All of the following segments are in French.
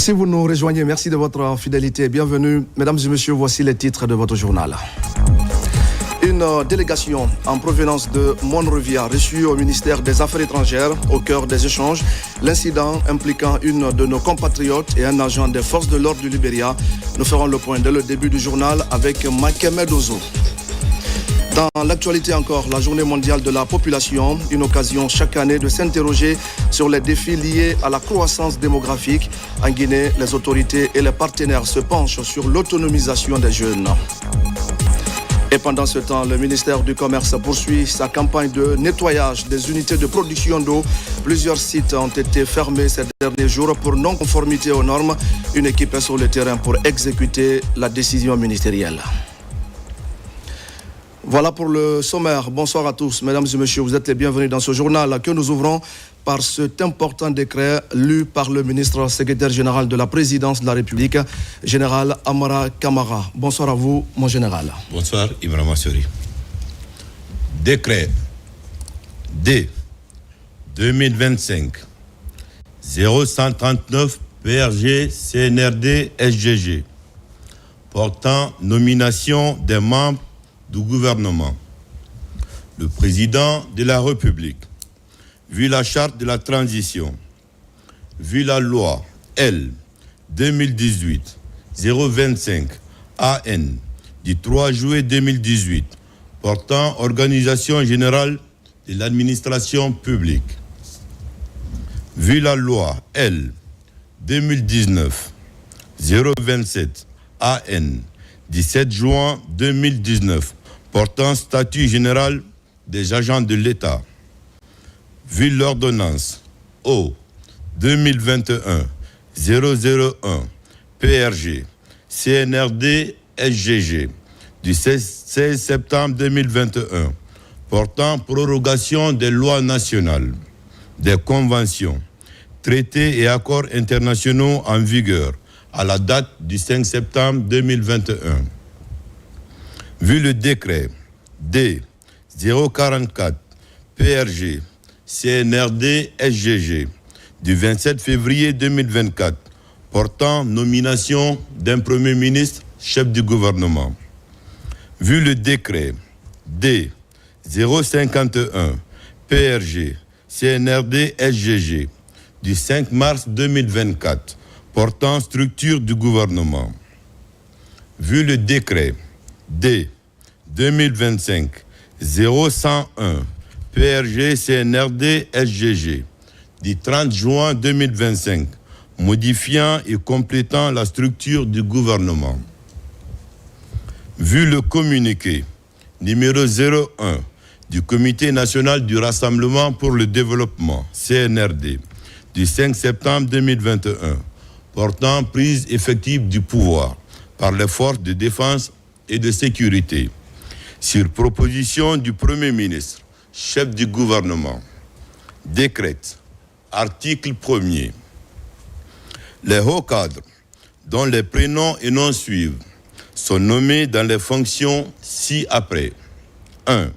Si vous nous rejoignez, merci de votre fidélité. Bienvenue. Mesdames et messieurs, voici les titres de votre journal. Une délégation en provenance de Monrovia reçue au ministère des Affaires étrangères au cœur des échanges. L'incident impliquant une de nos compatriotes et un agent des forces de l'ordre du Libéria. Nous ferons le point dès le début du journal avec Makeme Dozo. Dans l'actualité encore, la journée mondiale de la population, une occasion chaque année de s'interroger sur les défis liés à la croissance démographique. En Guinée, les autorités et les partenaires se penchent sur l'autonomisation des jeunes. Et pendant ce temps, le ministère du Commerce poursuit sa campagne de nettoyage des unités de production d'eau. Plusieurs sites ont été fermés ces derniers jours pour non-conformité aux normes. Une équipe est sur le terrain pour exécuter la décision ministérielle. Voilà pour le sommaire. Bonsoir à tous. Mesdames et messieurs, vous êtes les bienvenus dans ce journal que nous ouvrons par cet important décret lu par le ministre secrétaire général de la présidence de la République, général Amara Kamara. Bonsoir à vous, mon général. Bonsoir, Ibrahima Sori. Décret D 2025 0139 PRG CNRD SGG portant nomination des membres du gouvernement. Le président de la République, vu la charte de la transition, vu la loi L 2018-025 AN du 3 juillet 2018 portant organisation générale de l'administration publique, vu la loi L 2019-027 AN du 7 juin 2019 portant statut général des agents de l'État, vu l'ordonnance O 2021-001 PRG CNRD SGG du 16 septembre 2021 portant prorogation des lois nationales, des conventions, traités et accords internationaux en vigueur à la date du 5 septembre 2021. Vu le décret D 044 PRG CNRD SGG du 27 février 2024 portant nomination d'un Premier ministre chef du gouvernement. Vu le décret D 051 PRG CNRD SGG du 5 mars 2024 portant structure du gouvernement. Vu le décret D 2025-0101 PRG CNRD SGG du 30 juin 2025 modifiant et complétant la structure du gouvernement. Vu le communiqué numéro 01 du Comité national du Rassemblement pour le développement CNRD du 5 septembre 2021 portant prise effective du pouvoir par les forces de défense et de sécurité, sur proposition du Premier ministre, chef du gouvernement, décrète, article 1er, les hauts cadres, dont les prénoms et noms suivent, sont nommés dans les fonctions ci-après. 1.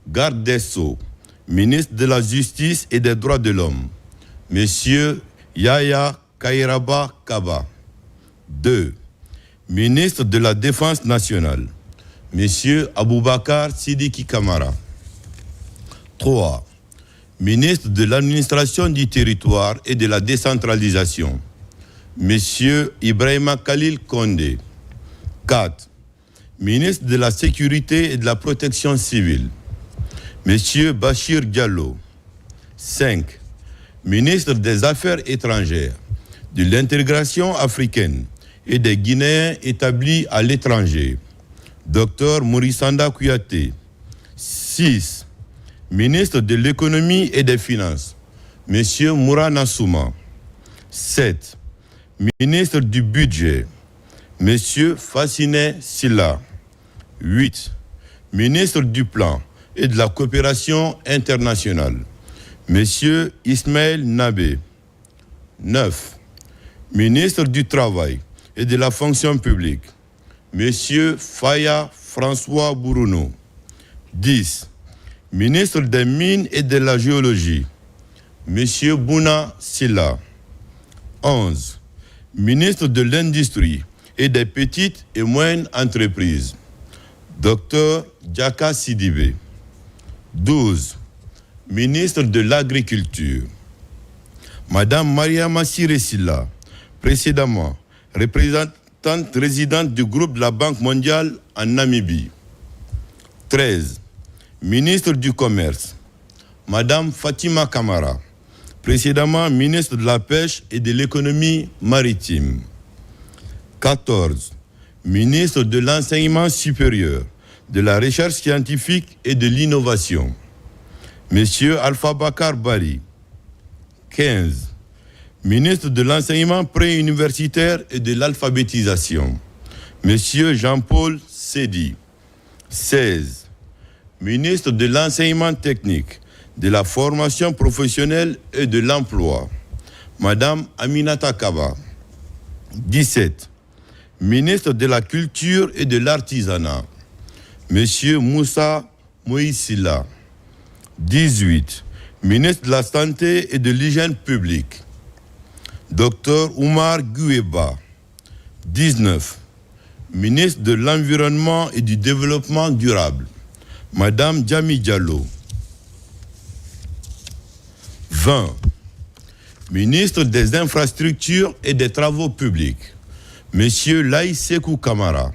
Garde des Sceaux, ministre de la Justice et des Droits de l'Homme, Monsieur Yaya Kairaba Kaba. 2. Ministre de la Défense nationale, Monsieur Aboubakar Sidiki Kamara. 3. Ministre de l'Administration du Territoire et de la Décentralisation, Monsieur Ibrahima Khalil Condé. 4. Ministre de la Sécurité et de la Protection civile, Monsieur Bachir Diallo. 5. Ministre des Affaires étrangères, de l'intégration africaine et des Guinéens établis à l'étranger, Dr Mourisanda Kouyaté. 6. Ministre de l'économie et des finances, M. Mourana Souma. 7. Ministre du budget, M. Fassine Silla. 8. Ministre du plan et de la coopération internationale, M. Ismaël Nabé. 9. Ministre du Travail et de la fonction publique, M. Faya François Bourounou. 10. Ministre des Mines et de la Géologie, M. Bouna Silla. 11. ministre de l'Industrie et des petites et moyennes entreprises, Dr Diaka Sidibé. 12. Ministre de l'Agriculture, Madame Mariama Siré-Silla, précédemment représentante résidente du groupe de la Banque mondiale en Namibie. 13. Ministre du Commerce, Madame Fatima Kamara, précédemment ministre de la Pêche et de l'Économie maritime. 14. Ministre de l'Enseignement supérieur, de la Recherche scientifique et de l'Innovation, Monsieur Alpha Bakar Bari. 15. Ministre de l'Enseignement préuniversitaire et de l'Alphabétisation, Monsieur Jean-Paul Sedi. 16. Ministre de l'Enseignement technique, de la formation professionnelle et de l'emploi, Madame Aminata Kaba. 17. Ministre de la Culture et de l'Artisanat, Monsieur Moussa Moïsila. 18. Ministre de la Santé et de l'Hygiène publique, Dr Oumar Gueba. 19. Ministre de l'Environnement et du Développement durable, Madame Djami Diallo. 20. Ministre des Infrastructures et des Travaux publics, Monsieur Laï Sekou Kamara.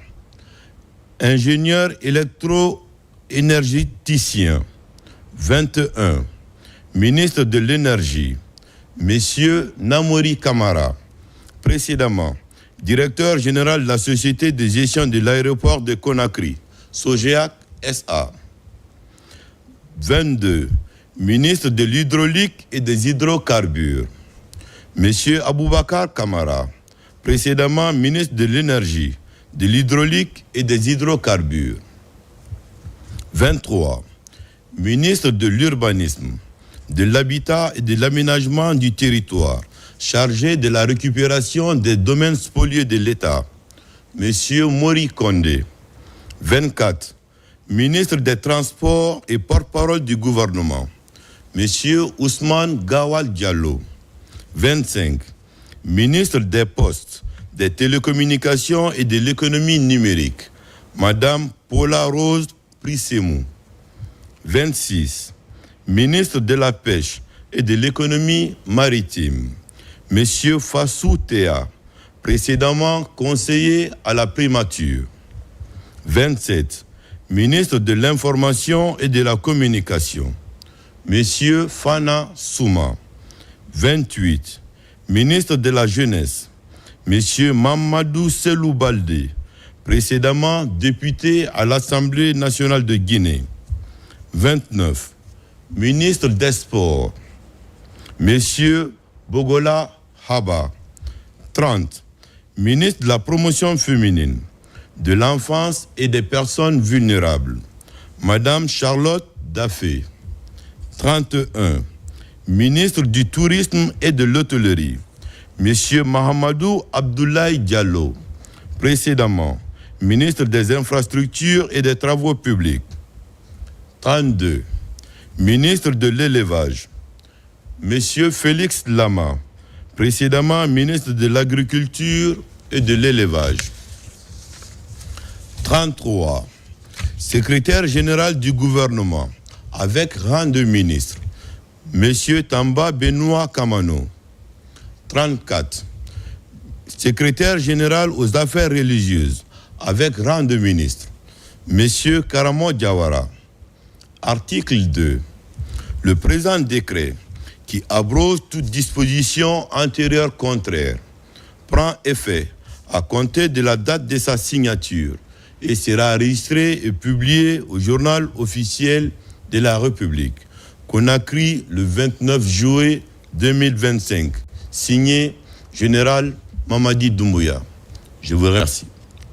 Ingénieur électro-énergéticien. 21. Ministre de l'Énergie, Monsieur Namori Kamara, précédemment directeur général de la Société de gestion de l'aéroport de Conakry, SOGEAC SA. 22. Ministre de l'Hydraulique et des Hydrocarbures, Monsieur Aboubakar Kamara, précédemment ministre de l'Énergie, de l'Hydraulique et des Hydrocarbures. 23. Ministre de l'Urbanisme, de l'Habitat et de l'Aménagement du territoire, chargé de la récupération des domaines spoliés de l'État, Monsieur Mori Kondé. 24. Ministre des Transports et porte-parole du gouvernement, Monsieur Ousmane Gawal Diallo. 25. Ministre des Postes, des Télécommunications et de l'Économie numérique, Madame Paula Rose Prissemou. 26. Ministre de la Pêche et de l'Économie maritime, Monsieur Fassou Théa, précédemment conseiller à la primature. 27. Ministre de l'Information et de la Communication, Monsieur Fana Souma. 28. Ministre de la Jeunesse, Monsieur Mamadou Selou Baldé, précédemment député à l'Assemblée nationale de Guinée. 29. Ministre des Sports, Monsieur Bogola Haba. 30. Ministre de la Promotion féminine, de l'enfance et des personnes vulnérables, Madame Charlotte Daffé. 31. Ministre du Tourisme et de l'Hôtellerie, Monsieur Mahamadou Abdoulaye Diallo, précédemment ministre des Infrastructures et des Travaux publics. 32. Ministre de l'Élevage, Monsieur Félix Lama, précédemment ministre de l'Agriculture et de l'Élevage. 33. Secrétaire général du gouvernement, avec rang de ministre, Monsieur Tamba Benoît Kamano. 34. Secrétaire général aux affaires religieuses, avec rang de ministre, Monsieur Karamo Diawara. Article 2. Le présent décret, qui abroge toute disposition antérieure contraire, prend effet à compter de la date de sa signature et sera enregistré et publié au journal officiel de la République, Conakry, le 29 juillet 2025. Signé Général Mamadi Doumbouya. Je vous remercie.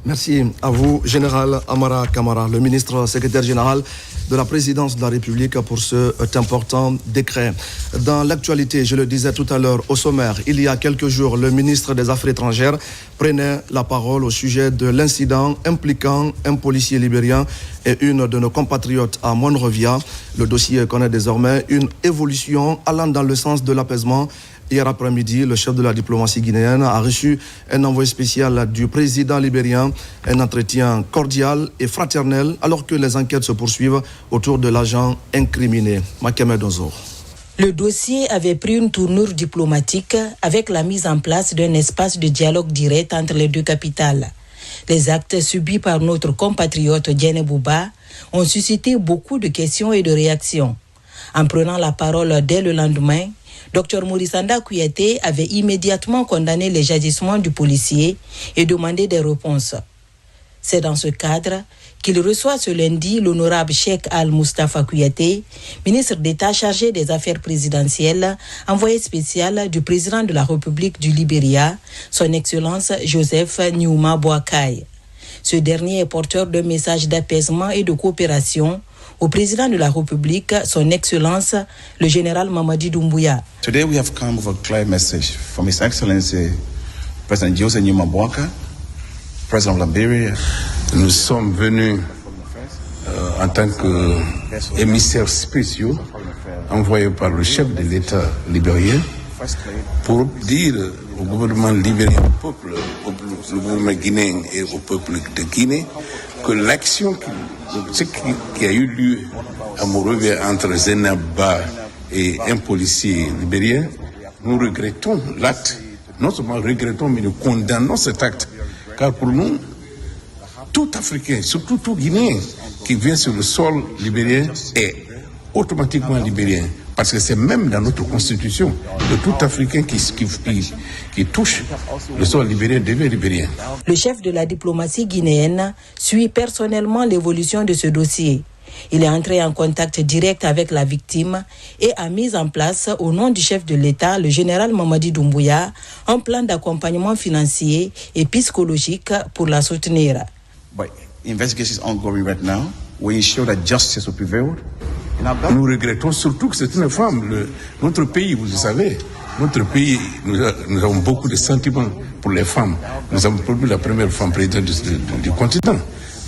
Merci à vous, Général Amara Kamara, le ministre secrétaire général de la présidence de la République, pour cet important décret. Dans l'actualité, je le disais tout à l'heure, au sommaire, il y a quelques jours, le ministre des Affaires étrangères prenait la parole au sujet de l'incident impliquant un policier libérien et une de nos compatriotes à Monrovia. Le dossier connaît désormais une évolution allant dans le sens de l'apaisement Hier après-midi, le chef de la diplomatie guinéenne a reçu un envoyé spécial du président libérien, un entretien cordial et fraternel alors que les enquêtes se poursuivent autour de l'agent incriminé. Makeme Donzo. Le dossier avait pris une tournure diplomatique avec la mise en place d'un espace de dialogue direct entre les deux capitales. Les actes subis par notre compatriote Diéné Bouba ont suscité beaucoup de questions et de réactions. En prenant la parole dès le lendemain, Dr Mourisanda Kouyaté avait immédiatement condamné les agissements du policier et demandé des réponses. C'est dans ce cadre qu'il reçoit ce lundi l'honorable Cheikh Al-Mustafa Kouyaté, ministre d'État chargé des affaires présidentielles, envoyé spécial du président de la République du Libéria, son Excellence Joseph Nyouma Boakai. Ce dernier est porteur d'un message d'apaisement et de coopération au président de la République, son Excellence, le général Mamadi Doumbouya. Today we have come with a clear message from His Excellency President Joseph Nyouma Boakai, President of Liberia. Nous sommes venus en tant qu'émissaires spéciaux envoyés par le chef de l'État libérien pour dire au gouvernement libérien, au gouvernement guinéen et au peuple de Guinée que l'action qui a eu lieu à Monrovia entre Zenaba et un policier libérien, nous regrettons l'acte. Non seulement regrettons, mais nous condamnons cet acte. Car pour nous, tout Africain, surtout tout Guinéen qui vient sur le sol libérien est automatiquement libérien. Parce que c'est même dans notre constitution que tout Africain qui touche le sol libérien devient libérien. Le chef de la diplomatie guinéenne suit personnellement l'évolution de ce dossier. Il est entré en contact direct avec la victime et a mis en place, au nom du chef de l'État, le général Mamadi Doumbouya, un plan d'accompagnement financier et psychologique pour la soutenir. But investigation is ongoing right now. We ensure that justice will prevail. Nous regrettons surtout que c'est une femme. Notre pays, vous le savez, notre pays, nous avons beaucoup de sentiments pour les femmes. Nous avons produit la première femme présidente du continent.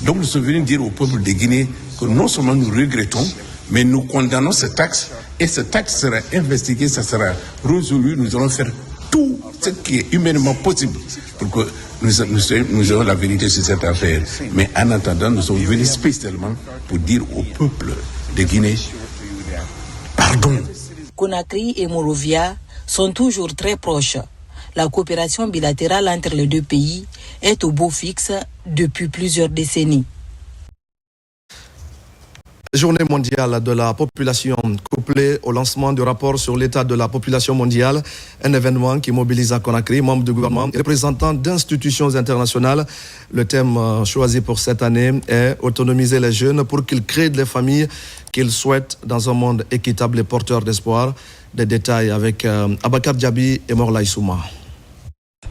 Donc nous sommes venus dire au peuple de Guinée que non seulement nous regrettons, mais nous condamnons cet acte et cet acte sera investigué, ça sera résolu. Nous allons faire tout ce qui est humainement possible pour que nous ayons la vérité sur cette affaire. Mais en attendant, nous sommes venus spécialement pour dire au peuple de Guinée, pardon. Conakry et Monrovia sont toujours très proches. La coopération bilatérale entre les deux pays est au beau fixe depuis plusieurs décennies. Journée mondiale de la population, couplée au lancement du rapport sur l'état de la population mondiale, un événement qui mobilise à Conakry, membres du gouvernement et représentants d'institutions internationales. Le thème choisi pour cette année est autonomiser les jeunes pour qu'ils créent des familles qu'ils souhaitent dans un monde équitable et porteur d'espoir. Des détails avec Abakar Diaby et Morlaï Souma.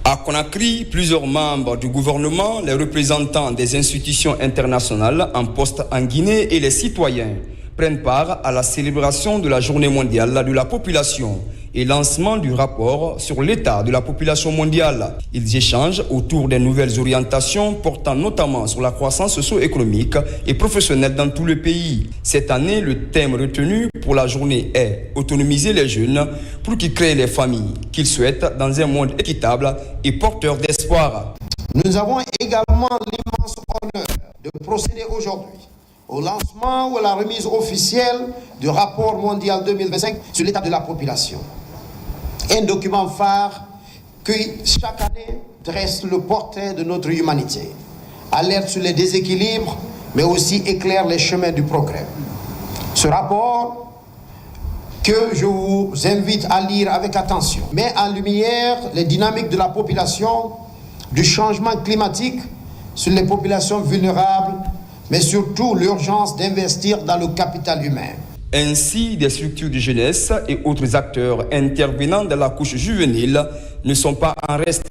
À Conakry, plusieurs membres du gouvernement, les représentants des institutions internationales en poste en Guinée et les citoyens prennent part à la célébration de la Journée mondiale de la population et lancement du rapport sur l'état de la population mondiale. Ils échangent autour des nouvelles orientations portant notamment sur la croissance socio-économique et professionnelle dans tout le pays. Cette année, le thème retenu pour la journée est « Autonomiser les jeunes pour qu'ils créent les familles qu'ils souhaitent dans un monde équitable et porteur d'espoir ». Nous avons également l'immense honneur de procéder aujourd'hui au lancement ou à la remise officielle du rapport mondial 2025 sur l'état de la population. Un document phare qui, chaque année, dresse le portrait de notre humanité, alerte sur les déséquilibres, mais aussi éclaire les chemins du progrès. Ce rapport, que je vous invite à lire avec attention, met en lumière les dynamiques de la population, du changement climatique sur les populations vulnérables, mais surtout l'urgence d'investir dans le capital humain. Ainsi, des structures de jeunesse et autres acteurs intervenant dans la couche juvénile ne sont pas en reste.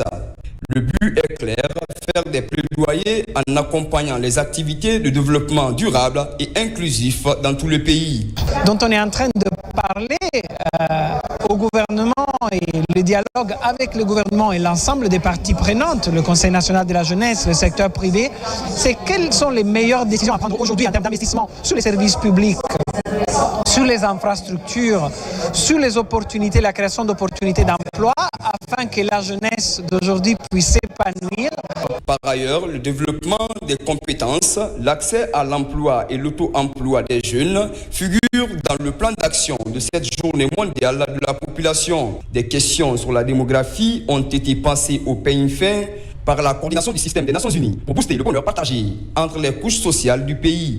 Le but est clair, faire des plaidoyers en accompagnant les activités de développement durable et inclusif dans tout le pays. Dont on est en train de parler au gouvernement et le dialogue avec le gouvernement et l'ensemble des parties prenantes, le Conseil national de la jeunesse, le secteur privé, c'est quelles sont les meilleures décisions à prendre aujourd'hui en termes d'investissement sur les services publics, sur les infrastructures, sur les opportunités, la création d'opportunités d'emploi l'emploi afin que la jeunesse d'aujourd'hui puisse s'épanouir. Par ailleurs, le développement des compétences, l'accès à l'emploi et l'auto-emploi des jeunes figurent dans le plan d'action de cette journée mondiale de la population. Des questions sur la démographie ont été passées au peigne fin par la coordination du système des Nations Unies pour booster le bonheur partagé entre les couches sociales du pays.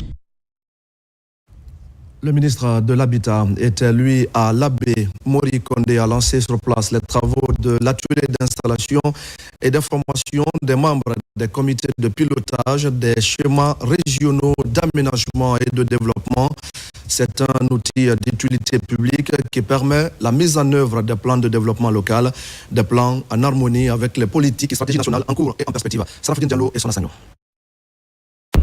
Le ministre de l'Habitat était, lui, à l'Abbé. Mori Condé a lancé sur place les travaux de l'atelier d'installation et d'information des membres des comités de pilotage des schémas régionaux d'aménagement et de développement. C'est un outil d'utilité publique qui permet la mise en œuvre des plans de développement local, des plans en harmonie avec les politiques et stratégies nationales en cours et en perspective. Sarafine Diallo et son enseignant.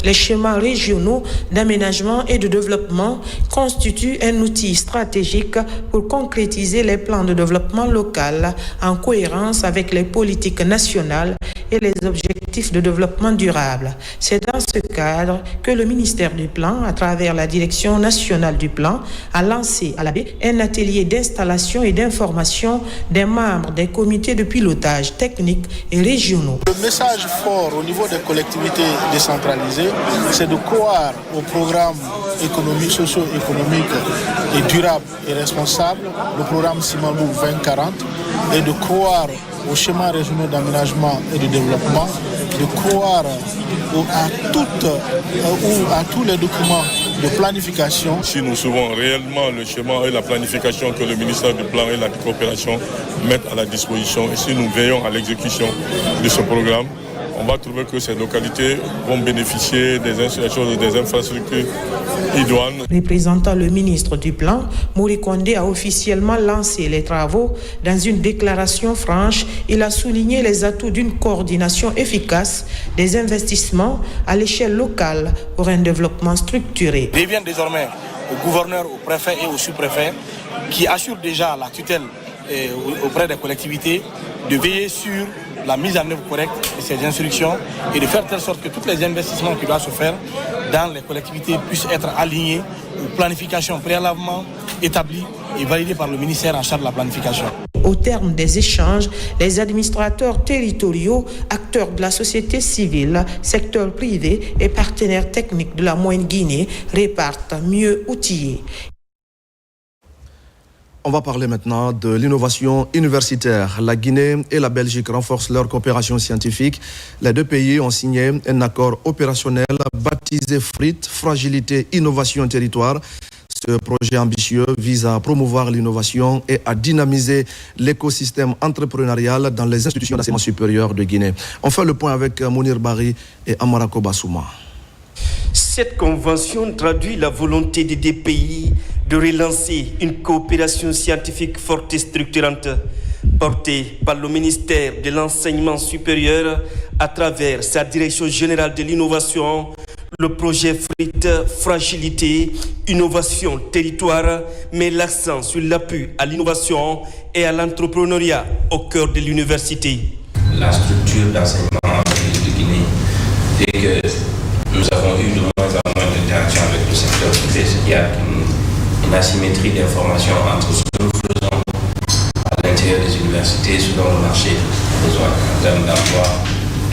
Les schémas régionaux d'aménagement et de développement constituent un outil stratégique pour concrétiser les plans de développement local en cohérence avec les politiques nationales et les objectifs de développement durable. C'est dans ce cadre que le ministère du Plan, à travers la Direction nationale du Plan, a lancé à l'Abbé un atelier d'installation et d'information des membres des comités de pilotage technique et régionaux. Le message fort au niveau des collectivités décentralisées, c'est de croire au programme économique, socio-économique et durable et responsable, le programme Simandou 2040, et de croire aux schémas régionaux d'aménagement et de développement, de croire à tous les documents de planification. Si nous suivons réellement le schéma et la planification que le ministère du Plan et la coopération mettent à la disposition, et si nous veillons à l'exécution de ce programme, on va trouver que ces localités vont bénéficier des installations, des infrastructures idoines. Représentant le ministre du Plan, Mori Condé a officiellement lancé les travaux. Dans une déclaration franche, il a souligné les atouts d'une coordination efficace des investissements à l'échelle locale pour un développement structuré. Il revient désormais au gouverneur, au préfet et au sous-préfet qui assurent déjà la tutelle auprès des collectivités de veiller sur la mise en œuvre correcte de ces instructions et de faire telle sorte que tous les investissements qui doivent se faire dans les collectivités puissent être alignés aux planifications préalablement établies et validées par le ministère en charge de la planification. Au terme des échanges, les administrateurs territoriaux, acteurs de la société civile, secteur privé et partenaires techniques de la Moyenne-Guinée repartent mieux outillés. On va parler maintenant de l'innovation universitaire. La Guinée et la Belgique renforcent leur coopération scientifique. Les deux pays ont signé un accord opérationnel baptisé FRIT, Fragilité, Innovation, Territoire. Ce projet ambitieux vise à promouvoir l'innovation et à dynamiser l'écosystème entrepreneurial dans les institutions d'enseignement supérieur de Guinée. On fait le point avec Mounir Bari et Amarako Bassouma. Cette convention traduit la volonté des deux pays de relancer une coopération scientifique forte et structurante portée par le ministère de l'Enseignement supérieur à travers sa direction générale de l'innovation. Le projet FRIT, Fragilité, Innovation, Territoire, met l'accent sur l'appui à l'innovation et à l'entrepreneuriat au cœur de l'université. La structure d'enseignement de Guinée fait que nous avons eu de moins en moins d'interactions avec le secteur privé. Il y a une asymétrie d'information entre ce que nous faisons à l'intérieur des universités, ce dont le marché a besoin en termes d'emploi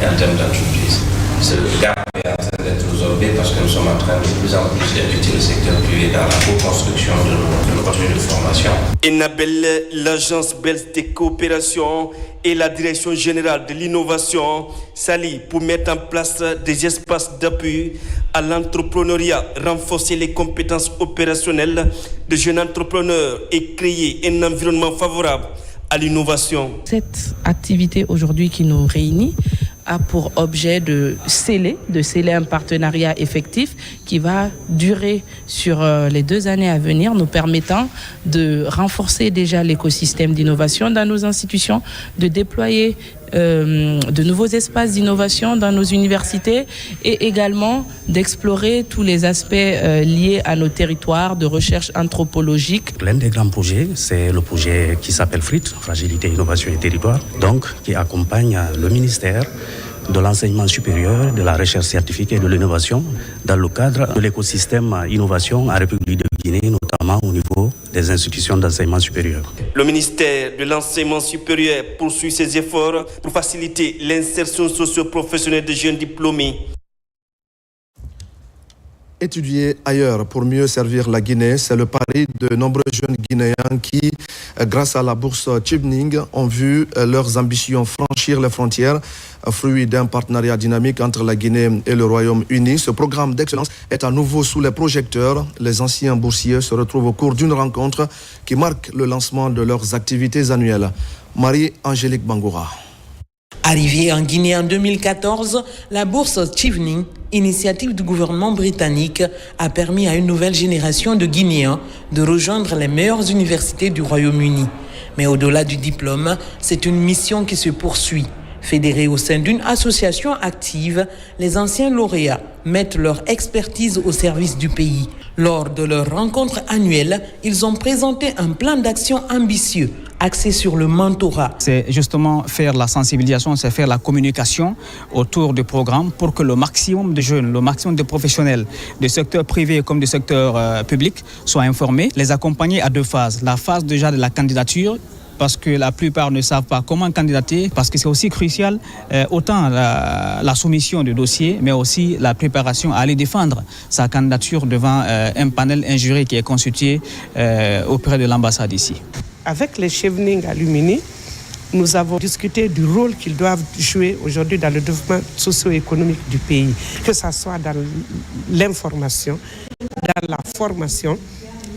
et en termes d'entreprise. Ce gap est en train d'être résorbé parce que nous sommes en train de plus en plus d'inviter le secteur privé dans la co-construction de nos contenus de formation. Enabel, l'agence belge de coopération et la direction générale de l'innovation s'allient pour mettre en place des espaces d'appui à l'entrepreneuriat, renforcer les compétences opérationnelles de jeunes entrepreneurs et créer un environnement favorable à l'innovation. Cette activité aujourd'hui qui nous réunit a pour objet de sceller un partenariat effectif qui va durer sur les 2 années à venir, nous permettant de renforcer déjà l'écosystème d'innovation dans nos institutions, de déployer de nouveaux espaces d'innovation dans nos universités et également d'explorer tous les aspects liés à nos territoires de recherche anthropologique. L'un des grands projets, c'est le projet qui s'appelle FRIT, Fragilité, Innovation et Territoire, donc qui accompagne le ministère de l'enseignement supérieur, de la recherche scientifique et de l'innovation dans le cadre de l'écosystème innovation en République de Guinée, notamment notamment au niveau des institutions d'enseignement supérieur. Le ministère de l'Enseignement supérieur poursuit ses efforts pour faciliter l'insertion socio-professionnelle des jeunes diplômés. Étudier ailleurs pour mieux servir la Guinée, c'est le pari de nombreux jeunes Guinéens qui, grâce à la bourse Chevening, ont vu leurs ambitions franchir les frontières, fruit d'un partenariat dynamique entre la Guinée et le Royaume-Uni. Ce programme d'excellence est à nouveau sous les projecteurs. Les anciens boursiers se retrouvent au cours d'une rencontre qui marque le lancement de leurs activités annuelles. Marie-Angélique Bangoura. Arrivée en Guinée en 2014, la bourse Chevening, initiative du gouvernement britannique, a permis à une nouvelle génération de Guinéens de rejoindre les meilleures universités du Royaume-Uni. Mais au-delà du diplôme, c'est une mission qui se poursuit. Fédérés au sein d'une association active, les anciens lauréats mettent leur expertise au service du pays. Lors de leur rencontre annuelle, ils ont présenté un plan d'action ambitieux, axé sur le mentorat. C'est justement faire la sensibilisation, c'est faire la communication autour du programme pour que le maximum de jeunes, le maximum de professionnels du secteur privé comme du secteur public soient informés. Les accompagner à deux phases. La phase déjà de la candidature, parce que la plupart ne savent pas comment candidater, parce que c'est aussi crucial, autant la soumission du dossier, mais aussi la préparation à aller défendre sa candidature devant un panel, un jury qui est constitué auprès de l'ambassade ici. Avec les Chevening Alumni, nous avons discuté du rôle qu'ils doivent jouer aujourd'hui dans le développement socio-économique du pays, que ce soit dans l'information, dans la formation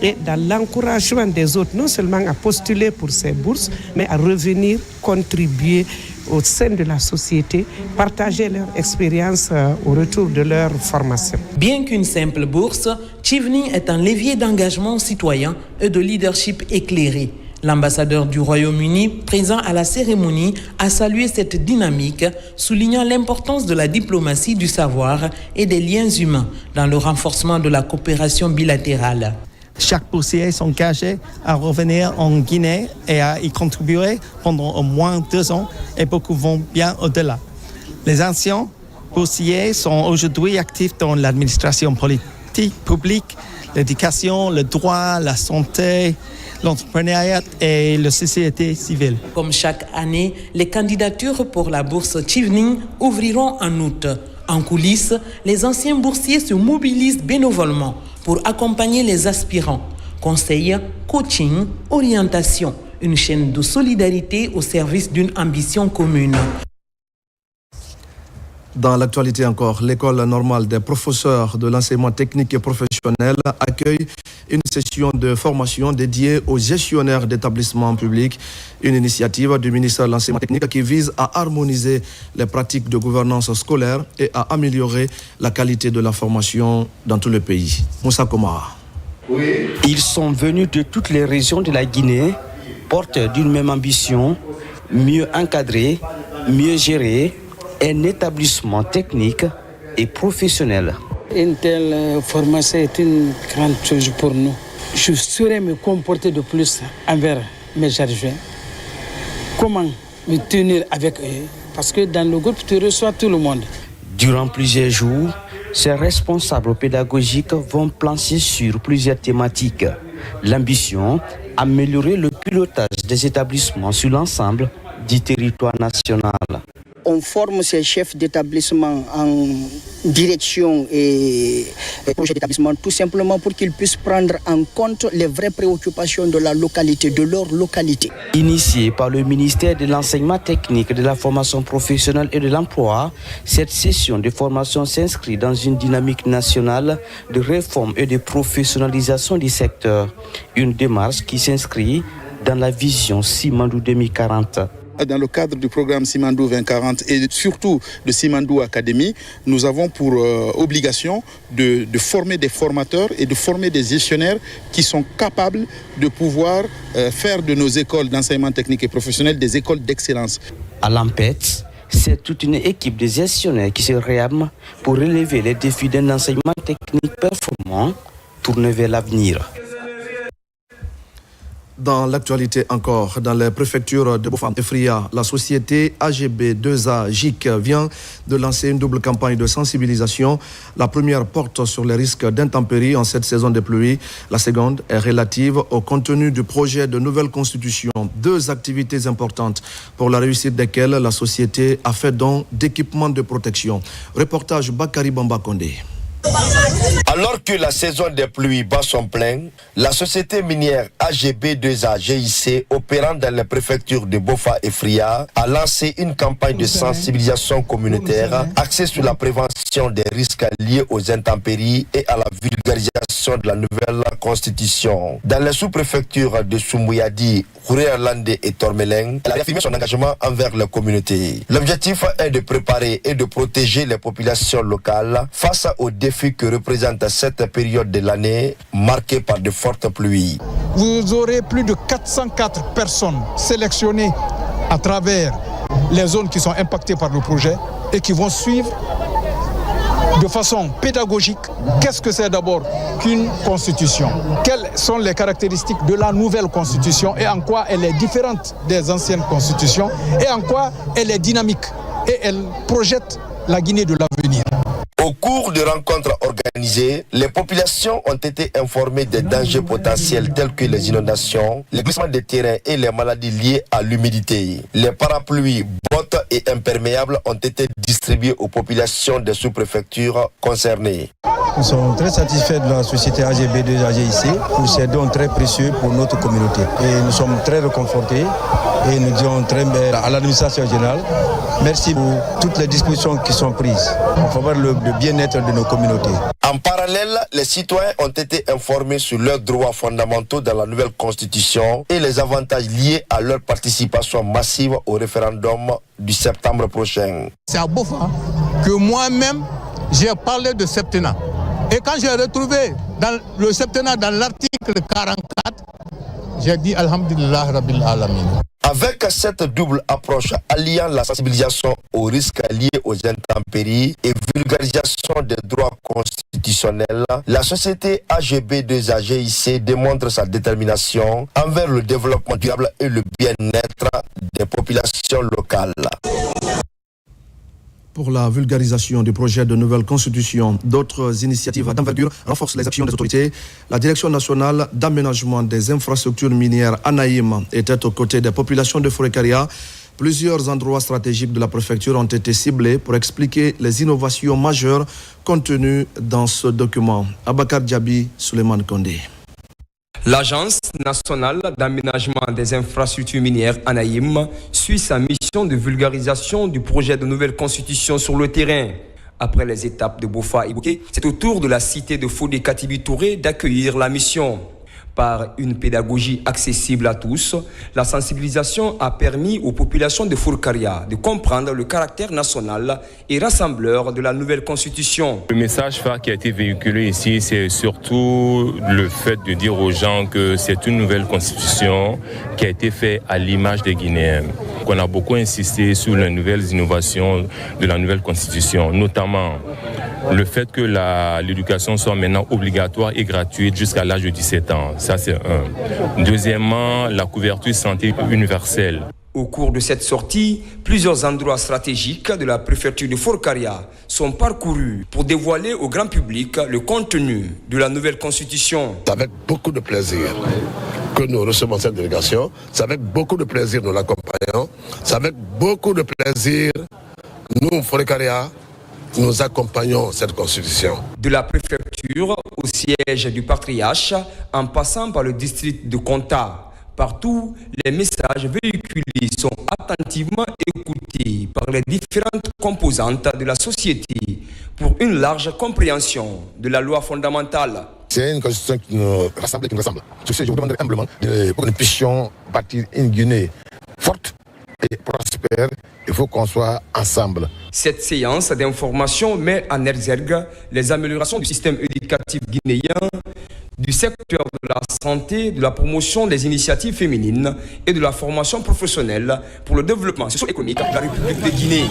et dans l'encouragement des autres, non seulement à postuler pour ces bourses, mais à revenir contribuer au sein de la société, partager leur expérience au retour de leur formation. Bien qu'une simple bourse, Chevening est un levier d'engagement citoyen et de leadership éclairé. L'ambassadeur du Royaume-Uni, présent à la cérémonie, a salué cette dynamique, soulignant l'importance de la diplomatie du savoir et des liens humains dans le renforcement de la coopération bilatérale. Chaque boursier s'est engagé à revenir en Guinée et à y contribuer pendant au moins 2 ans et beaucoup vont bien au-delà. Les anciens boursiers sont aujourd'hui actifs dans l'administration politique, publique, l'éducation, le droit, la santé, l'entrepreneuriat et la société civile. Comme chaque année, les candidatures pour la bourse Chevening ouvriront en août. En coulisses, les anciens boursiers se mobilisent bénévolement pour accompagner les aspirants. Conseil, coaching, orientation, une chaîne de solidarité au service d'une ambition commune. Dans l'actualité encore, l'école normale des professeurs de l'enseignement technique et professionnel accueille une session de formation dédiée aux gestionnaires d'établissements publics, une initiative du ministère de l'enseignement technique qui vise à harmoniser les pratiques de gouvernance scolaire et à améliorer la qualité de la formation dans tout le pays. Moussa Komara. Ils sont venus de toutes les régions de la Guinée, porteurs d'une même ambition, mieux encadrer, mieux gérer un établissement technique et professionnel. Une telle formation est une grande chose pour nous. Je saurais me comporter de plus envers mes adjoints. Comment me tenir avec eux? Parce que dans le groupe, tu reçois tout le monde. Durant plusieurs jours, ces responsables pédagogiques vont plancher sur plusieurs thématiques. L'ambition, améliorer le pilotage des établissements sur l'ensemble du territoire national. On forme ces chefs d'établissement en direction et projet d'établissement tout simplement pour qu'ils puissent prendre en compte les vraies préoccupations de la localité, de leur localité. Initiée par le ministère de l'enseignement technique, de la formation professionnelle et de l'emploi, cette session de formation s'inscrit dans une dynamique nationale de réforme et de professionnalisation du secteur. Une démarche qui s'inscrit dans la vision Simandou 2040. Dans le cadre du programme Simandou 2040 et surtout de Simandou Academy, nous avons pour obligation de former des formateurs et de former des gestionnaires qui sont capables de pouvoir faire de nos écoles d'enseignement technique et professionnel des écoles d'excellence. À l'AMPET, c'est toute une équipe de gestionnaires qui se réarment pour relever les défis d'un enseignement technique performant tourné vers l'avenir. Dans l'actualité encore, dans les préfectures de Boffa et Fria, la société AGB2A GIC vient de lancer une double campagne de sensibilisation. La première porte sur les risques d'intempéries en cette saison de pluie. La seconde est relative au contenu du projet de nouvelle constitution. Deux activités importantes pour la réussite desquelles la société a fait don d'équipements de protection. Reportage Bakari Bamba Kondé. Alors que la saison des pluies bat son plein, la société minière AGB2A GIC, opérant dans les préfectures de Boffa et Fria, a lancé une campagne de sensibilisation communautaire axée sur la prévention des risques liés aux intempéries et à la vulgarisation de la nouvelle constitution. Dans les sous-préfectures de Soumouyadi, Khouré-Arlandé et Tormeleng, elle a réaffirmé son engagement envers la communauté. L'objectif est de préparer et de protéger les populations locales face aux défis que représente cette période de l'année marquée par de fortes pluies. Vous aurez plus de 404 personnes sélectionnées à travers les zones qui sont impactées par le projet et qui vont suivre de façon pédagogique qu'est-ce que c'est d'abord qu'une constitution, quelles sont les caractéristiques de la nouvelle constitution et en quoi elle est différente des anciennes constitutions et en quoi elle est dynamique et elle projette la Guinée de l'avenir. Au cours de rencontres organisées, les populations ont été informées des dangers potentiels tels que les inondations, les glissements de terrain et les maladies liées à l'humidité. Les parapluies, bottes et imperméables ont été distribués aux populations des sous-préfectures concernées. Nous sommes très satisfaits de la société AGB2A GIC pour ces dons très précieux pour notre communauté. Et nous sommes très réconfortés et nous disons très bien à l'administration générale, merci pour toutes les dispositions qui sont prises en faveur du bien-être de nos communautés. En parallèle, les citoyens ont été informés sur leurs droits fondamentaux dans la nouvelle constitution et les avantages liés à leur participation massive au référendum du septembre prochain. C'est à Boffa que moi-même j'ai parlé de septennat. Et quand j'ai retrouvé dans le septennat dans l'article 44, j'ai dit Alhamdulillah Rabbil Alamin. Avec cette double approche alliant la sensibilisation aux risques liés aux intempéries et vulgarisation des droits constitutionnels, la société AGB2A GIC démontre sa détermination envers le développement durable et le bien-être des populations locales. Pour la vulgarisation du projet de nouvelle constitution, d'autres initiatives d'envergure renforcent les actions des autorités. La Direction nationale d'aménagement des infrastructures minières ANAIM était aux côtés des populations de Fouré-Karia. Plusieurs endroits stratégiques de la préfecture ont été ciblés pour expliquer les innovations majeures contenues dans ce document. Abakar Diaby, Souleymane Kondé. L'Agence nationale d'aménagement des infrastructures minières ANAIM suit sa mission de vulgarisation du projet de nouvelle constitution sur le terrain. Après les étapes de Boffa et Bouké, c'est au tour de la cité de Fodé Katibi Touré d'accueillir la mission. Par une pédagogie accessible à tous, la sensibilisation a permis aux populations de Fouré-Karia de comprendre le caractère national et rassembleur de la nouvelle constitution. Le message phare qui a été véhiculé ici, c'est surtout le fait de dire aux gens que c'est une nouvelle constitution qui a été faite à l'image des Guinéens. On a beaucoup insisté sur les nouvelles innovations de la nouvelle constitution, notamment le fait que l'éducation soit maintenant obligatoire et gratuite jusqu'à l'âge de 17 ans. Ça, c'est un. Deuxièmement, la couverture santé universelle. Au cours de cette sortie, plusieurs endroits stratégiques de la préfecture de Fouré-Karia sont parcourus pour dévoiler au grand public le contenu de la nouvelle constitution. C'est avec beaucoup de plaisir que nous recevons cette délégation. C'est avec beaucoup de plaisir que nous l'accompagnons. C'est avec beaucoup de plaisir, nous, Fouré-Karia, nous accompagnons cette constitution. De la préfecture au siège du patriarche, en passant par le district de Konta, partout, les messages véhiculés sont attentivement écoutés par les différentes composantes de la société pour une large compréhension de la loi fondamentale. C'est une constitution qui nous rassemble et qui nous ressemble. Sur ce, je vous demanderai humblement pour que nous puissions bâtir une Guinée forte et prospère. Il faut qu'on soit ensemble. Cette séance d'information met en exergue les améliorations du système éducatif guinéen, du secteur de la santé, de la promotion des initiatives féminines et de la formation professionnelle pour le développement socio-économique de la République de Guinée.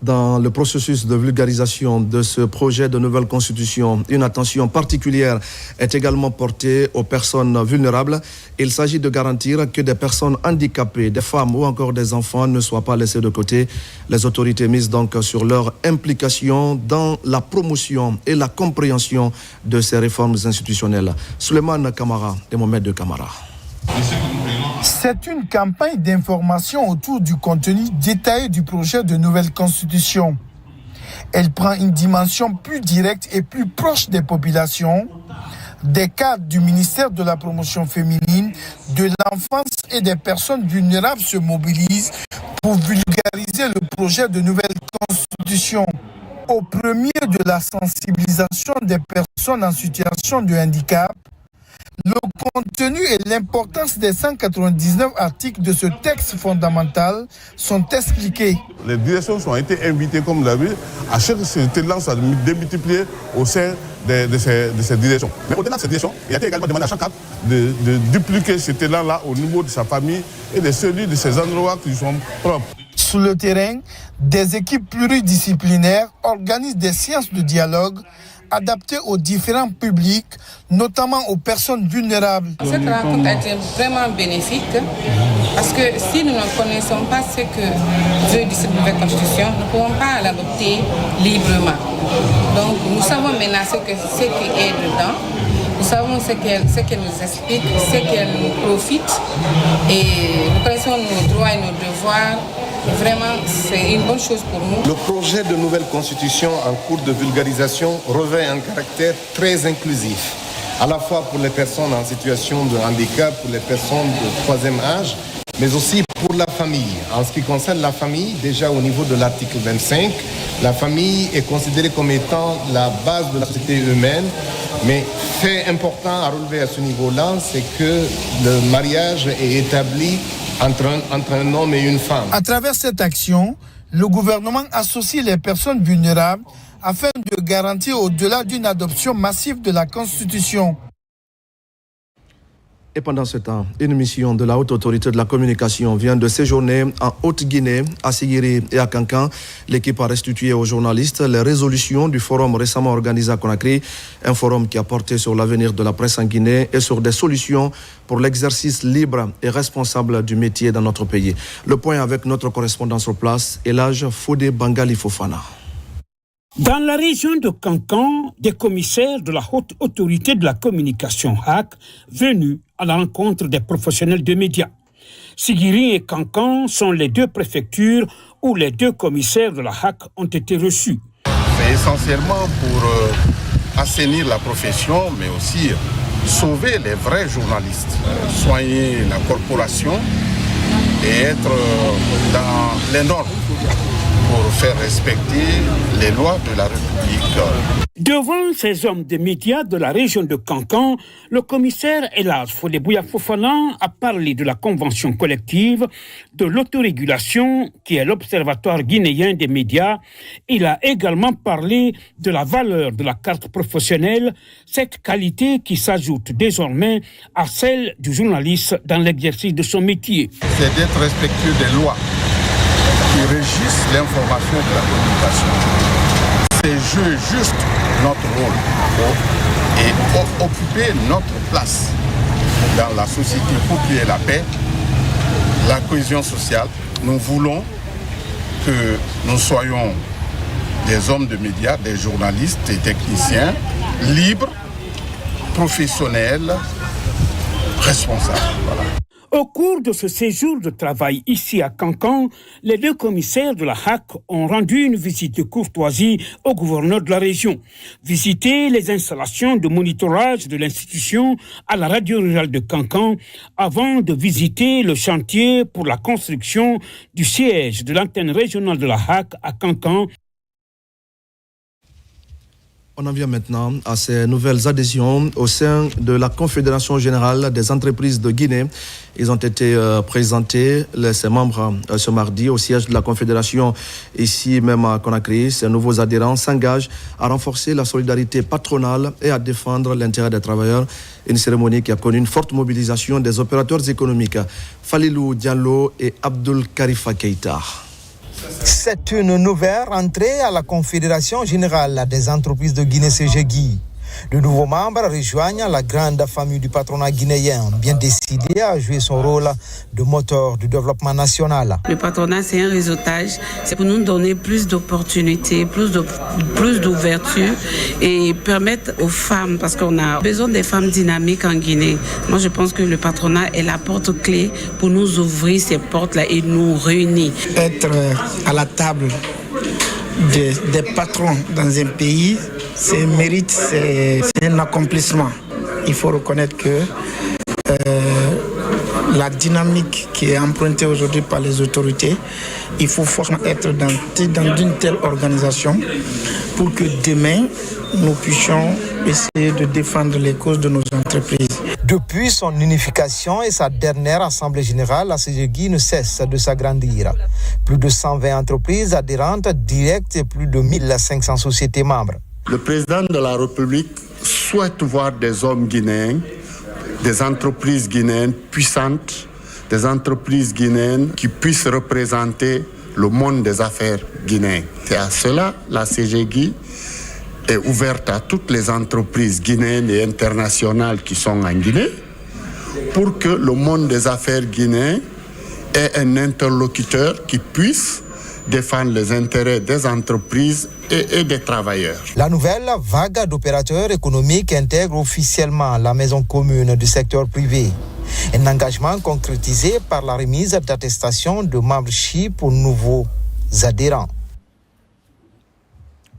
Dans le processus de vulgarisation de ce projet de nouvelle constitution, une attention particulière est également portée aux personnes vulnérables. Il s'agit de garantir que des personnes handicapées, des femmes ou encore des enfants ne soient pas laissés de côté. Les autorités misent donc sur leur implication dans la promotion et la compréhension de ces réformes institutionnelles. Souleymane Kamara et Mohamed de Kamara. C'est une campagne d'information autour du contenu détaillé du projet de nouvelle constitution. Elle prend une dimension plus directe et plus proche des populations. Des cadres du ministère de la promotion féminine, de l'enfance et des personnes vulnérables se mobilisent pour vulgariser le projet de nouvelle constitution. Au premier de la sensibilisation des personnes en situation de handicap, le contenu et l'importance des 199 articles de ce texte fondamental sont expliqués. Les directions ont été invitées, comme vous l'avez vu, à chaque lance à démultiplier au sein de ces directions. Mais au-delà de ces directions, il a été également demandé à chaque cadre de dupliquer cet élan-là au niveau de sa famille et de celui de ses endroits qui sont propres. Sur le terrain, des équipes pluridisciplinaires organisent des séances de dialogue adaptées aux différents publics, notamment aux personnes vulnérables. Cette rencontre a été vraiment bénéfique parce que si nous ne connaissons pas ce que veut dire cette nouvelle constitution, nous ne pouvons pas l'adopter librement. Donc nous savons maintenant ce qui est dedans, nous savons ce qu'elle nous explique, ce qu'elle nous profite et nous connaissons nos droits et nos devoirs. Vraiment, c'est une bonne chose pour nous. Le projet de nouvelle constitution en cours de vulgarisation revêt un caractère très inclusif, à la fois pour les personnes en situation de handicap, pour les personnes de troisième âge, mais aussi pour la famille. En ce qui concerne la famille, déjà au niveau de l'article 25, la famille est considérée comme étant la base de la société humaine, mais fait important à relever à ce niveau-là, c'est que le mariage est établi entre un homme et une femme. À travers cette action, le gouvernement associe les personnes vulnérables afin de garantir au-delà d'une adoption massive de la Constitution. Et pendant ce temps, une mission de la Haute Autorité de la Communication vient de séjourner en Haute-Guinée, à Sigiri et à Kankan. L'équipe a restitué aux journalistes les résolutions du forum récemment organisé à Conakry, un forum qui a porté sur l'avenir de la presse en Guinée et sur des solutions pour l'exercice libre et responsable du métier dans notre pays. Le point avec notre correspondant sur place, Elhaj Fodé Bangali Fofana. Dans la région de Kankan, des commissaires de la Haute Autorité de la Communication HAC venus à la rencontre des professionnels de médias. Sigiri et Kankan sont les deux préfectures où les deux commissaires de la HAC ont été reçus. C'est essentiellement pour assainir la profession, mais aussi sauver les vrais journalistes, soigner la corporation et être dans les normes pour faire respecter les lois de la République. Devant ces hommes de médias de la région de Kankan, le commissaire Elhaj Fodé Fofana a parlé de la convention collective, de l'autorégulation qui est l'Observatoire guinéen des médias. Il a également parlé de la valeur de la carte professionnelle, cette qualité qui s'ajoute désormais à celle du journaliste dans l'exercice de son métier. C'est d'être respectueux des lois qui régissent l'information de la communication. C'est jouer juste notre rôle et occuper notre place dans la société pour qu'il y ait la paix, la cohésion sociale. Nous voulons que nous soyons des hommes de médias, des journalistes et techniciens libres, professionnels, responsables. Voilà. Au cours de ce séjour de travail ici à Kankan, les deux commissaires de la HAC ont rendu une visite de courtoisie au gouverneur de la région. Visiter les installations de monitorage de l'institution à la radio rurale de Kankan avant de visiter le chantier pour la construction du siège de l'antenne régionale de la HAC à Kankan. On en vient maintenant à ces nouvelles adhésions au sein de la Confédération Générale des Entreprises de Guinée. Ils ont été présentés, ces membres, ce mardi au siège de la Confédération, ici même à Conakry. Ces nouveaux adhérents s'engagent à renforcer la solidarité patronale et à défendre l'intérêt des travailleurs. Une cérémonie qui a connu une forte mobilisation des opérateurs économiques, Falilou Diallo et Abdul Karifa Keïta. C'est une nouvelle entrée à la Confédération générale des entreprises de Guinée CGGI. De nouveaux membres rejoignent la grande famille du patronat guinéen, bien décidé à jouer son rôle de moteur du développement national. Le patronat, c'est un réseautage, c'est pour nous donner plus d'opportunités, plus d'ouverture et permettre aux femmes, parce qu'on a besoin des femmes dynamiques en Guinée. Moi, je pense que le patronat est la porte-clé pour nous ouvrir ces portes-là et nous réunir. Être à la table des patrons dans un pays, c'est un mérite, c'est un accomplissement. Il faut reconnaître que la dynamique qui est empruntée aujourd'hui par les autorités, il faut forcément être dans une telle organisation pour que demain, nous puissions essayer de défendre les causes de nos entreprises. Depuis son unification et sa dernière assemblée générale, la CGGI ne cesse de s'agrandir. Plus de 120 entreprises adhérentes directes et plus de 1500 sociétés membres. Le président de la République souhaite voir des hommes guinéens, des entreprises guinéennes puissantes, des entreprises guinéennes qui puissent représenter le monde des affaires guinéen. C'est à cela la CGGI est ouverte à toutes les entreprises guinéennes et internationales qui sont en Guinée pour que le monde des affaires guinéen ait un interlocuteur qui puisse défendre les intérêts des entreprises et des travailleurs. La nouvelle vague d'opérateurs économiques intègre officiellement la maison commune du secteur privé. Un engagement concrétisé par la remise d'attestations de membership aux nouveaux adhérents.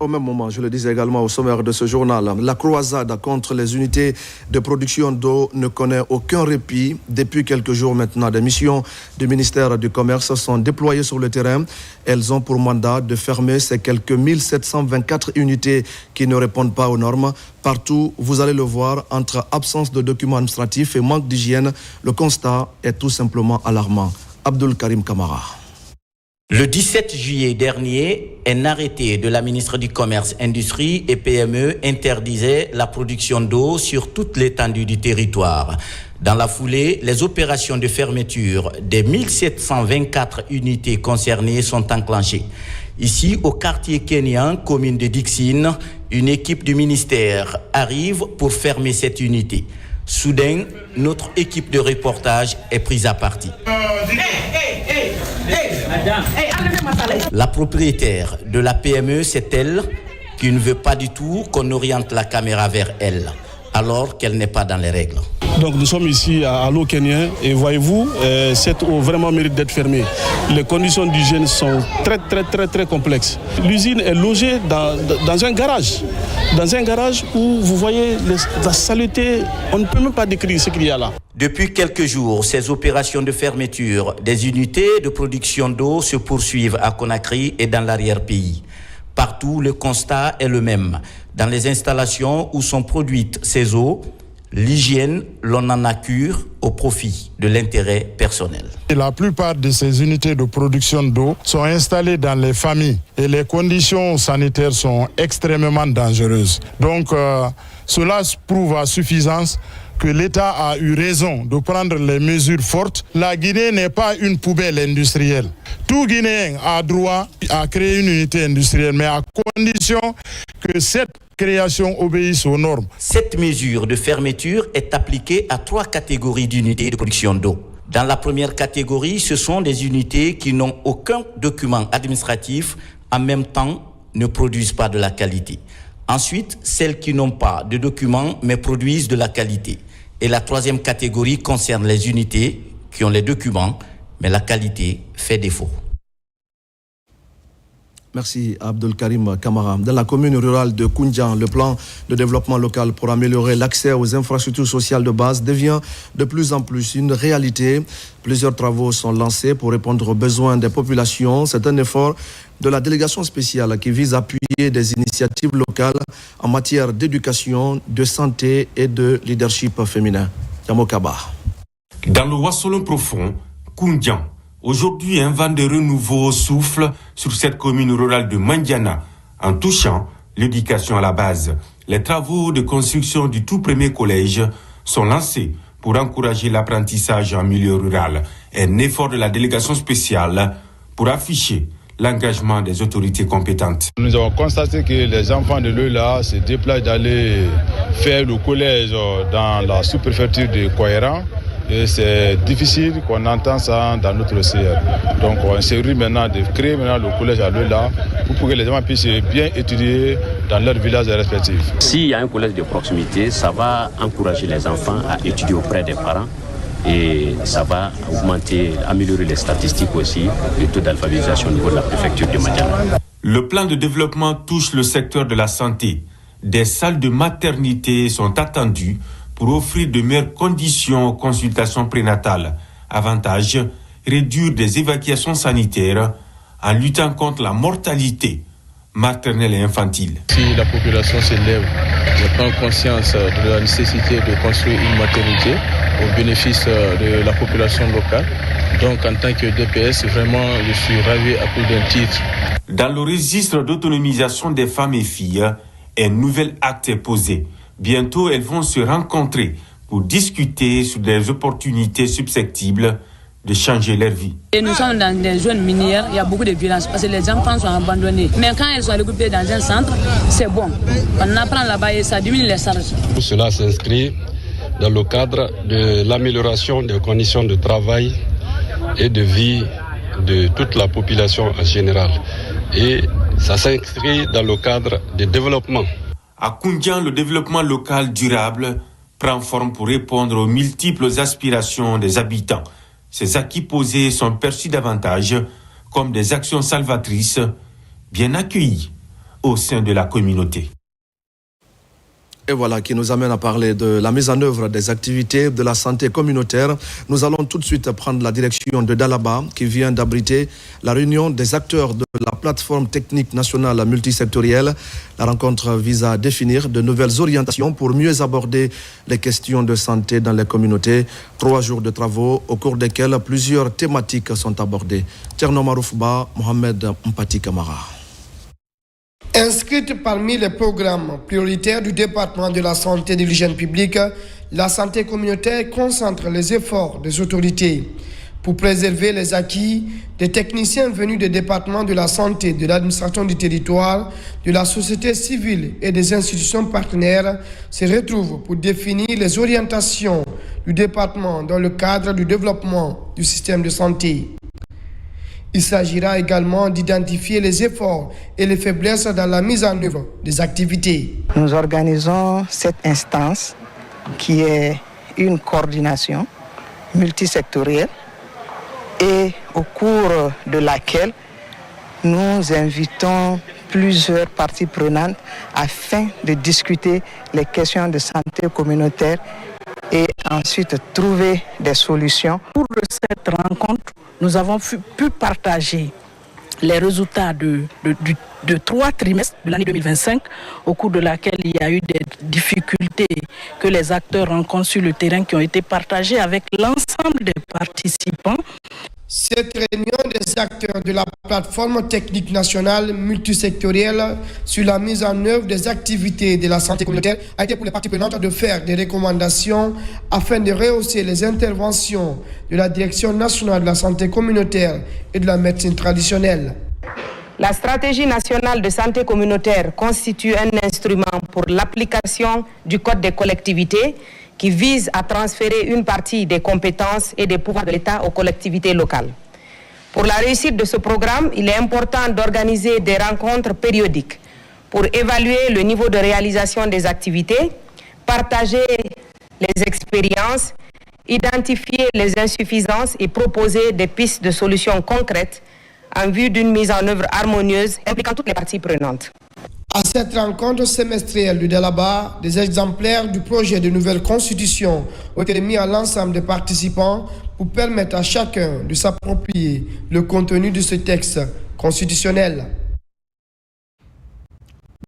Au même moment, je le disais également au sommaire de ce journal, la croisade contre les unités de production d'eau ne connaît aucun répit. Depuis quelques jours maintenant, des missions du ministère du Commerce sont déployées sur le terrain. Elles ont pour mandat de fermer ces quelques 1724 unités qui ne répondent pas aux normes. Partout, vous allez le voir, entre absence de documents administratifs et manque d'hygiène, le constat est tout simplement alarmant. Abdul Karim Kamara. Le 17 juillet dernier, un arrêté de la ministre du Commerce, Industrie et PME interdisait la production d'eau sur toute l'étendue du territoire. Dans la foulée, les opérations de fermeture des 1724 unités concernées sont enclenchées. Ici, au quartier kényan, commune de Dixine, une équipe du ministère arrive pour fermer cette unité. Soudain, notre équipe de reportage est prise à partie. La propriétaire de la PME, c'est elle qui ne veut pas du tout qu'on oriente la caméra vers elle, alors qu'elle n'est pas dans les règles. Donc nous sommes ici à l'eau kényen et voyez-vous, cette eau vraiment mérite d'être fermée. Les conditions d'hygiène sont très complexes. L'usine est logée dans un garage. Dans un garage où vous voyez la saleté, on ne peut même pas décrire ce qu'il y a là. Depuis quelques jours, ces opérations de fermeture des unités de production d'eau se poursuivent à Conakry et dans l'arrière-pays. Partout, le constat est le même. Dans les installations où sont produites ces eaux, l'hygiène, l'on en a cure au profit de l'intérêt personnel. Et la plupart de ces unités de production d'eau sont installées dans les familles et les conditions sanitaires sont extrêmement dangereuses. Donc cela prouve à suffisance que l'État a eu raison de prendre les mesures fortes. La Guinée n'est pas une poubelle industrielle. Tout Guinéen a droit à créer une unité industrielle, mais à condition que cette création obéisse aux normes. Cette mesure de fermeture est appliquée à 3 catégories d'unités de production d'eau. Dans la première catégorie, ce sont des unités qui n'ont aucun document administratif, en même temps ne produisent pas de la qualité. Ensuite, celles qui n'ont pas de documents mais produisent de la qualité. Et la troisième catégorie concerne les unités qui ont les documents mais la qualité fait défaut. Merci Abdul Karim Kamara. Dans la commune rurale de Koundjan, le plan de développement local pour améliorer l'accès aux infrastructures sociales de base devient de plus en plus une réalité. Plusieurs travaux sont lancés pour répondre aux besoins des populations. C'est un effort de la délégation spéciale qui vise à appuyer des initiatives locales en matière d'éducation, de santé et de leadership féminin. Yamokaba. Dans le Wassolon profond, Koundjan, aujourd'hui, un vent de renouveau souffle sur cette commune rurale de Mandiana en touchant l'éducation à la base. Les travaux de construction du tout premier collège sont lancés pour encourager l'apprentissage en milieu rural. Un effort de la délégation spéciale pour afficher l'engagement des autorités compétentes. Nous avons constaté que les enfants de l'EULA se déplacent d'aller faire le collège dans la sous-préfecture de Kouaïran. Et c'est difficile qu'on entende ça dans notre CR. Donc on s'est maintenant de créer le collège à l'EULA pour que les enfants puissent bien étudier dans leur village respectif. S'il y a un collège de proximité, ça va encourager les enfants à étudier auprès des parents. Et ça va améliorer les statistiques aussi, le taux d'alphabétisation au niveau de la préfecture de Mandiana. Le plan de développement touche le secteur de la santé. Des salles de maternité sont attendues pour offrir de meilleures conditions aux consultations prénatales. Avantage, réduire des évacuations sanitaires en luttant contre la mortalité maternelle et infantile. Si la population s'élève, je prends conscience de la nécessité de construire une maternité au bénéfice de la population locale. Donc en tant que DPS, vraiment, je suis ravi à cause d'un titre. Dans le registre d'autonomisation des femmes et filles, un nouvel acte est posé. Bientôt, elles vont se rencontrer pour discuter sur des opportunités susceptibles de changer leur vie. Et nous sommes dans des zones minières, il y a beaucoup de violence parce que les enfants sont abandonnés. Mais quand ils sont regroupés dans un centre, c'est bon. On apprend là-bas et ça diminue les charges. Tout cela s'inscrit dans le cadre de l'amélioration des conditions de travail et de vie de toute la population en général. Et ça s'inscrit dans le cadre du développement. À Koundian, le développement local durable prend forme pour répondre aux multiples aspirations des habitants. Ces acquis posés sont perçus davantage comme des actions salvatrices bien accueillies au sein de la communauté. Et voilà qui nous amène à parler de la mise en œuvre des activités de la santé communautaire. Nous allons tout de suite prendre la direction de Dalaba qui vient d'abriter la réunion des acteurs de la plateforme technique nationale multisectorielle. La rencontre vise à définir de nouvelles orientations pour mieux aborder les questions de santé dans les communautés. 3 jours de travaux au cours desquels plusieurs thématiques sont abordées. Tierno Maroufba, Mohamed Mpati Kamara. Inscrite parmi les programmes prioritaires du département de la santé et de l'hygiène publique, la santé communautaire concentre les efforts des autorités pour préserver les acquis des techniciens venus des départements de la santé, de l'administration du territoire, de la société civile et des institutions partenaires se retrouvent pour définir les orientations du département dans le cadre du développement du système de santé. Il s'agira également d'identifier les efforts et les faiblesses dans la mise en œuvre des activités. Nous organisons cette instance qui est une coordination multisectorielle et au cours de laquelle nous invitons plusieurs parties prenantes afin de discuter les questions de santé communautaire et ensuite trouver des solutions. Pour cette rencontre, nous avons pu partager les résultats de 3 trimestres de l'année 2025, au cours de laquelle il y a eu des difficultés que les acteurs rencontrent sur le terrain qui ont été partagées avec l'ensemble des participants. Cette réunion des acteurs de la plateforme technique nationale multisectorielle sur la mise en œuvre des activités de la santé communautaire a été pour les parties prenantes de faire des recommandations afin de rehausser les interventions de la Direction nationale de la santé communautaire et de la médecine traditionnelle. La stratégie nationale de santé communautaire constitue un instrument pour l'application du Code des collectivités qui vise à transférer une partie des compétences et des pouvoirs de l'État aux collectivités locales. Pour la réussite de ce programme, il est important d'organiser des rencontres périodiques pour évaluer le niveau de réalisation des activités, partager les expériences, identifier les insuffisances et proposer des pistes de solutions concrètes en vue d'une mise en œuvre harmonieuse impliquant toutes les parties prenantes. À cette rencontre semestrielle de Dalaba, des exemplaires du projet de nouvelle constitution ont été mis à l'ensemble des participants pour permettre à chacun de s'approprier le contenu de ce texte constitutionnel.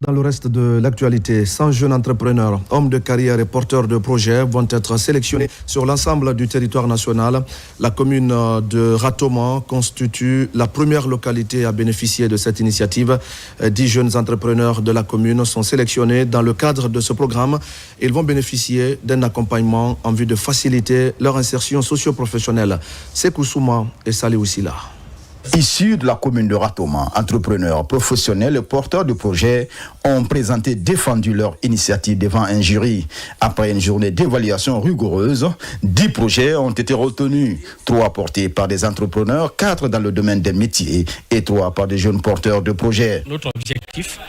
Dans le reste de l'actualité, 100 jeunes entrepreneurs, hommes de carrière et porteurs de projets vont être sélectionnés sur l'ensemble du territoire national. La commune de Ratoman constitue la première localité à bénéficier de cette initiative. 10 jeunes entrepreneurs de la commune sont sélectionnés dans le cadre de ce programme. Ils vont bénéficier d'un accompagnement en vue de faciliter leur insertion socio-professionnelle. Sekou Souma et Salih Oussila. Issus de la commune de Ratoma, entrepreneurs, professionnels et porteurs de projets ont défendu leur initiative devant un jury. Après une journée d'évaluation rigoureuse, 10 projets ont été retenus, 3 portés par des entrepreneurs, 4 dans le domaine des métiers et 3 par des jeunes porteurs de projets. Notre objectif,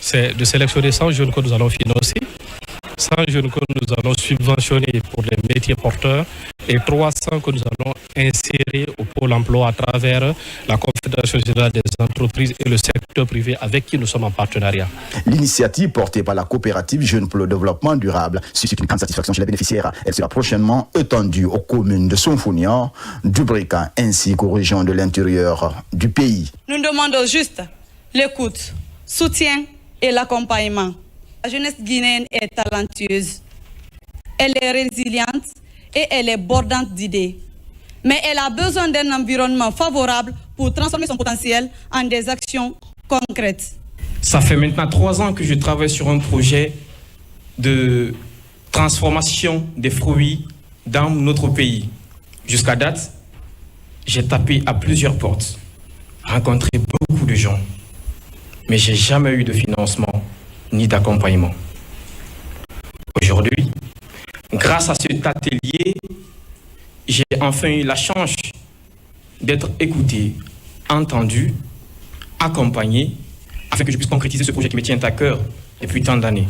c'est de sélectionner 100 jeunes que nous allons financer, 100 jeunes que nous allons subventionner pour les métiers porteurs et 300 que nous allons insérer au pôle emploi à travers la Confédération générale des entreprises et le secteur privé avec qui nous sommes en partenariat. L'initiative portée par la coopérative Jeunes pour le développement durable suscite une grande satisfaction chez les bénéficiaires. Elle sera prochainement étendue aux communes de Sonfonia, Dubrika ainsi qu'aux régions de l'intérieur du pays. Nous demandons juste l'écoute, soutien et l'accompagnement. La jeunesse guinéenne est talentueuse, elle est résiliente et elle est bordante d'idées. Mais elle a besoin d'un environnement favorable pour transformer son potentiel en des actions concrètes. Ça fait maintenant 3 ans que je travaille sur un projet de transformation des fruits dans notre pays. Jusqu'à date, j'ai tapé à plusieurs portes, rencontré beaucoup de gens, mais je n'ai jamais eu de financement ni d'accompagnement. Aujourd'hui, grâce à cet atelier, j'ai enfin eu la chance d'être écouté, entendu, accompagné, afin que je puisse concrétiser ce projet qui me tient à cœur depuis tant d'années.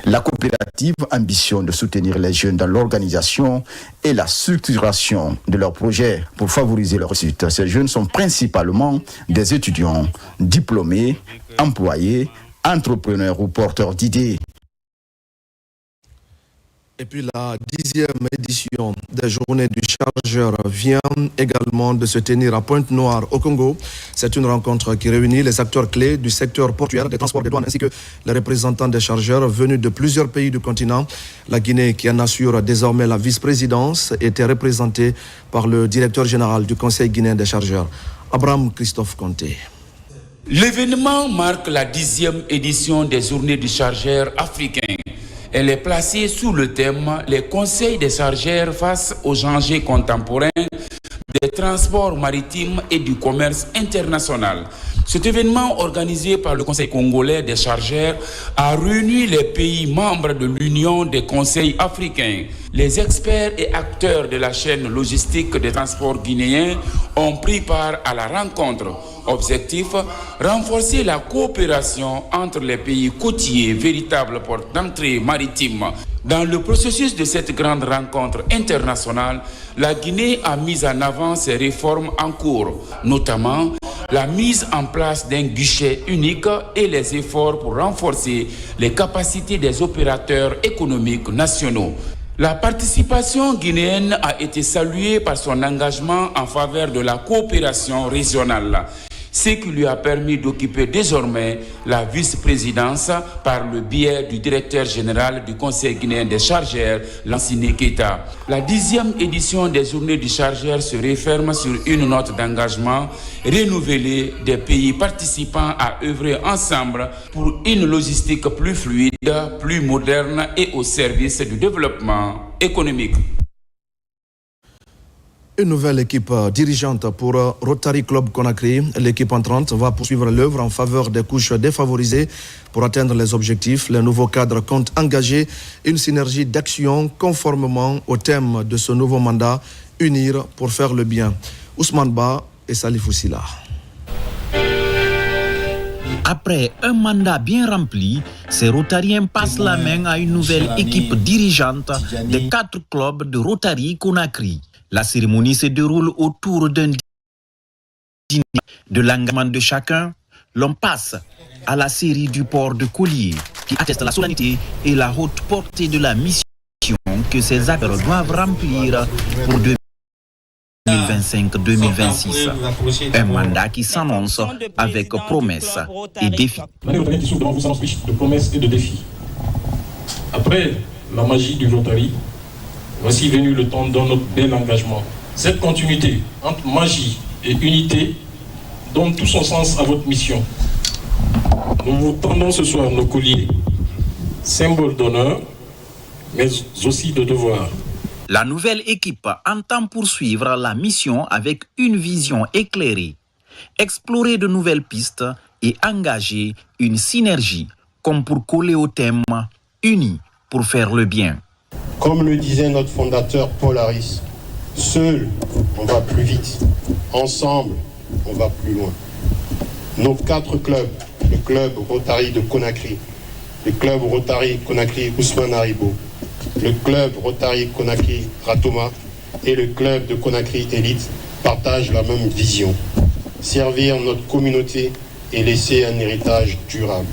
La coopérative ambitionne de soutenir les jeunes dans l'organisation et la structuration de leurs projets pour favoriser leur réussite. Ces jeunes sont principalement des étudiants, diplômés, employés, entrepreneurs ou porteurs d'idées. Et puis la 10e édition des Journées du Chargeur vient également de se tenir à Pointe-Noire au Congo. C'est une rencontre qui réunit les acteurs clés du secteur portuaire, des transports des douanes ainsi que les représentants des chargeurs venus de plusieurs pays du continent. La Guinée, qui en assure désormais la vice-présidence, était représentée par le directeur général du Conseil guinéen des chargeurs, Abraham Christophe Conté. L'événement marque la 10e édition des Journées du Chargeur africain. Elle est placée sous le thème « Les conseils des chargeurs face aux enjeux contemporains des transports maritimes et du commerce international ». Cet événement, organisé par le Conseil congolais des chargeurs, a réuni les pays membres de l'Union des conseils africains. Les experts et acteurs de la chaîne logistique des transports guinéens ont pris part à la rencontre. Objectif, renforcer la coopération entre les pays côtiers, véritables portes d'entrée maritime. Dans le processus de cette grande rencontre internationale, la Guinée a mis en avant ses réformes en cours, notamment la mise en place d'un guichet unique et les efforts pour renforcer les capacités des opérateurs économiques nationaux. La participation guinéenne a été saluée par son engagement en faveur de la coopération régionale, ce qui lui a permis d'occuper désormais la vice-présidence par le biais du directeur général du Conseil guinéen des chargeurs, Lansine Keita. La 10e édition des Journées du Chargeur se referme sur une note d'engagement renouvelée des pays participants à œuvrer ensemble pour une logistique plus fluide, plus moderne et au service du développement économique. Une nouvelle équipe dirigeante pour Rotary Club Conakry. L'équipe entrante va poursuivre l'œuvre en faveur des couches défavorisées pour atteindre les objectifs. Les nouveaux cadres comptent engager une synergie d'action conformément au thème de ce nouveau mandat, unir pour faire le bien. Ousmane Ba et Salif Oussila. Après un mandat bien rempli, ces Rotariens passent la main à une nouvelle équipe dirigeante des 4 clubs de Rotary Conakry. La cérémonie se déroule autour d'un dîner. De l'engagement de chacun, l'on passe à la série du port de collier qui atteste la solennité et la haute portée de la mission que ces acteurs doivent remplir pour 2025-2026. Un mandat qui s'annonce avec promesses et défis. L'année Rotary qui s'ouvre devant vous s'annonce riche de promesses et de défis. Après la magie du Rotary, voici venu le temps de notre bel engagement. Cette continuité entre magie et unité donne tout son sens à votre mission. Nous vous tendons ce soir nos colliers, symboles d'honneur, mais aussi de devoir. La nouvelle équipe entend poursuivre la mission avec une vision éclairée. explorer de nouvelles pistes et engager une synergie comme pour coller au thème unis pour faire le bien. Comme le disait notre fondateur Paul Harris, seul on va plus vite, ensemble on va plus loin. Nos 4 clubs, le club Rotary de Conakry, le club Rotary Conakry Ousmane Haribo, le club Rotary Conakry Ratoma et le club de Conakry Elite partagent la même vision, servir notre communauté et laisser un héritage durable.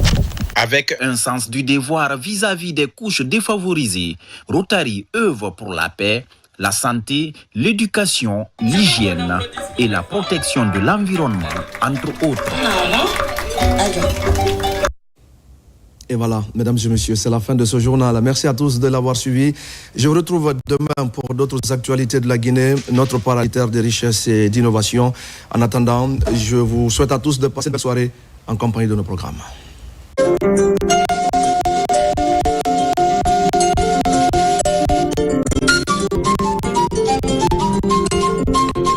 Avec un sens du devoir vis-à-vis des couches défavorisées, Rotary œuvre pour la paix, la santé, l'éducation, l'hygiène et la protection de l'environnement, entre autres. Et voilà, mesdames et messieurs, c'est la fin de ce journal. Merci à tous de l'avoir suivi. Je vous retrouve demain pour d'autres actualités de la Guinée, notre parasitaire de richesse et d'innovation. En attendant, je vous souhaite à tous de passer une belle soirée en compagnie de nos programmes.